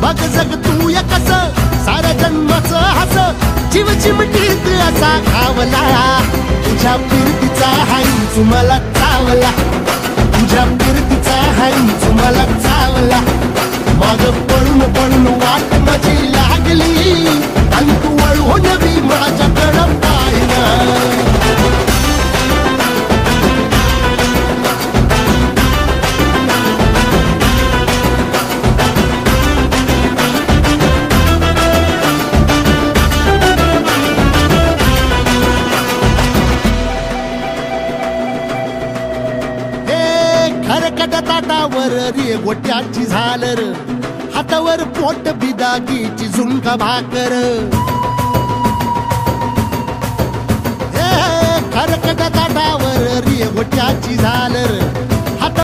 बघ जग तू या कस साऱ्या जन्माचं हस जीव चिमटीत असा खावला तुझ्या फिरतीचा हाईच मला चावला तुझ्या फिरतीचा हाईच मला चावला माग पळून पळून वाट माझी लागली आणि तू वळून बी माझ्याकडं पाहिना ताटावर रे गोट्याची झालर हातावर पोट बिदागीची झुणका भाकर खरकट ताटावर रे गोट्याची झालर